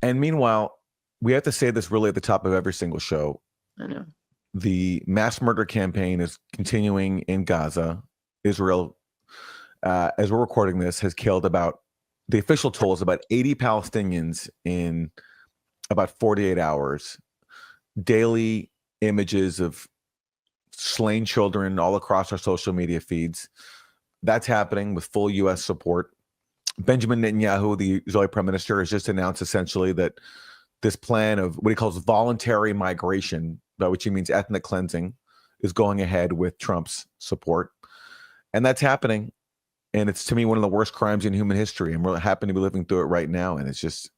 And meanwhile, we have to say this really at the top of every single show. I know. The mass murder campaign is continuing in Gaza. Israel, as we're recording this, has killed the official toll is about 80 Palestinians in about 48 hours. Daily images of slain children all across our social media feeds. That's happening with full U.S. support. Benjamin Netanyahu, the Israeli prime minister, has just announced essentially that this plan of what he calls voluntary migration, by which he means ethnic cleansing, is going ahead with Trump's support. And that's happening. And it's, to me, one of the worst crimes in human history. And we're happy to be living through it right now. And it's just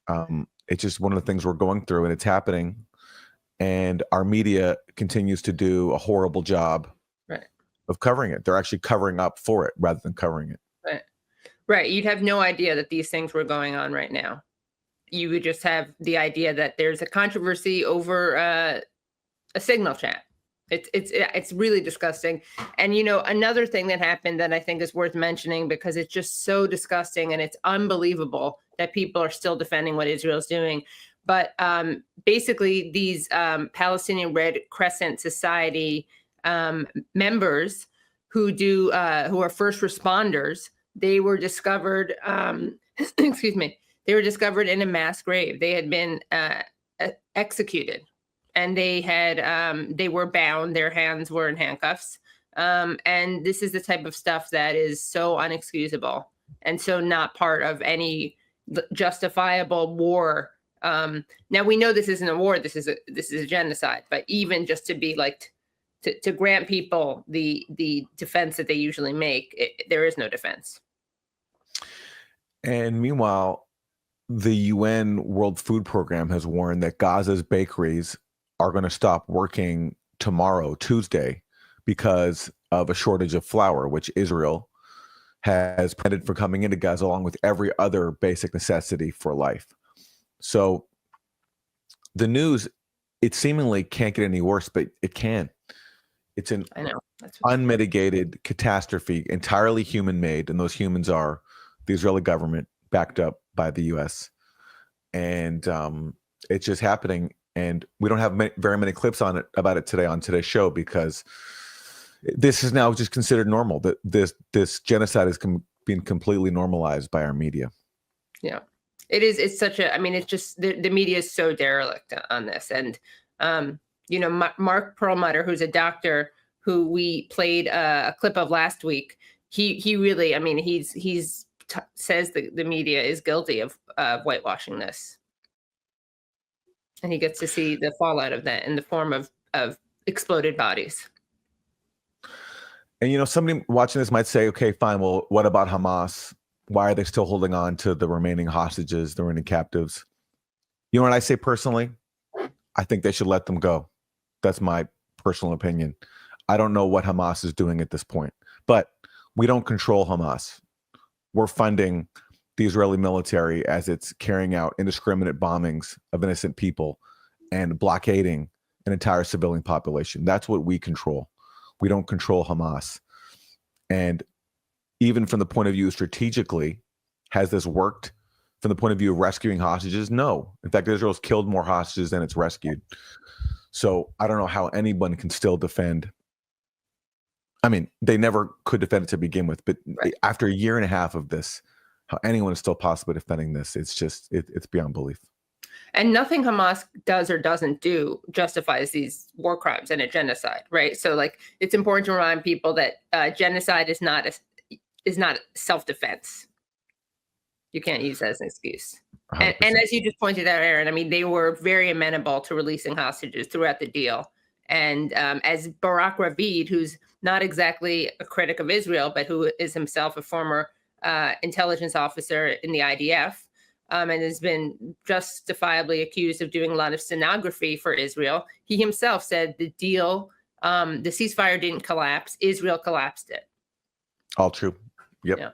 one of the things we're going through, and it's happening. And our media continues to do a horrible job of covering it. They're actually covering up for it rather than covering it. Right. You'd have no idea that these things were going on right now. You would just have the idea that there's a controversy over a signal chat. It's really disgusting. And, you know, another thing that happened that I think is worth mentioning, because it's just so disgusting and it's unbelievable that people are still defending what Israel's doing. But basically, these Palestinian Red Crescent Society members who are first responders, they were discovered, excuse me, they were discovered in a mass grave. They had been executed, and they were bound. Their hands were in handcuffs. And this is the type of stuff that is so unexcusable and so not part of any justifiable war. Now we know this isn't a war. This is a genocide. But even just to be like to grant people the defense that they usually make, there is no defense. And meanwhile, the UN World Food Program has warned that Gaza's bakeries are going to stop working tomorrow, Tuesday, because of a shortage of flour, which Israel has prevented from coming into Gaza, along with every other basic necessity for life. So the news, it seemingly can't get any worse, but it can. It's an unmitigated catastrophe, entirely human-made, and those humans are the Israeli government, backed up by the U.S. And it's just happening. And we don't have very many clips about it today on today's show, because this is now just considered normal. That this genocide is being completely normalized by our media. Yeah, it is. It's such a. I mean, it's just the media is so derelict on this. And you know, Mark Perlmutter, who's a doctor who we played a clip of last week, he really, I mean, he's says the media is guilty of whitewashing this. And he gets to see the fallout of that in the form of exploded bodies. And, you know, somebody watching this might say, okay, fine. Well, what about Hamas? Why are they still holding on to the remaining hostages, the remaining captives? You know what I say personally? I think they should let them go. That's my personal opinion. I don't know what Hamas is doing at this point, but we don't control Hamas. We're funding the Israeli military as it's carrying out indiscriminate bombings of innocent people and blockading an entire civilian population. That's what we control. We don't control Hamas. And even from the point of view strategically, has this worked from the point of view of rescuing hostages? No. In fact, Israel's killed more hostages than it's rescued. So I don't know how anyone can still defend. I mean, they never could defend it to begin with, but after a year and a half of this, how anyone is still possibly defending this, it's just, it's beyond belief. And nothing Hamas does or doesn't do justifies these war crimes and a genocide, right? So, like, it's important to remind people that genocide is not self-defense. You can't use that as an excuse. And as you just pointed out, Aaron, I mean, they were very amenable to releasing hostages throughout the deal. And as Barak Ravid, who's not exactly a critic of Israel, but who is himself a former intelligence officer in the IDF, and has been justifiably accused of doing a lot of stenography for Israel, he himself said the deal, the ceasefire didn't collapse, Israel collapsed it. All true. Yep. Yeah.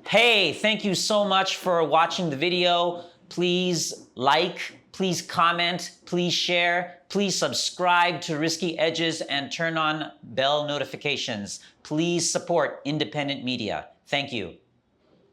Hey, thank you so much for watching the video. Please like, please comment, please share, please subscribe to Risky Edges and turn on bell notifications. Please support independent media. Thank you.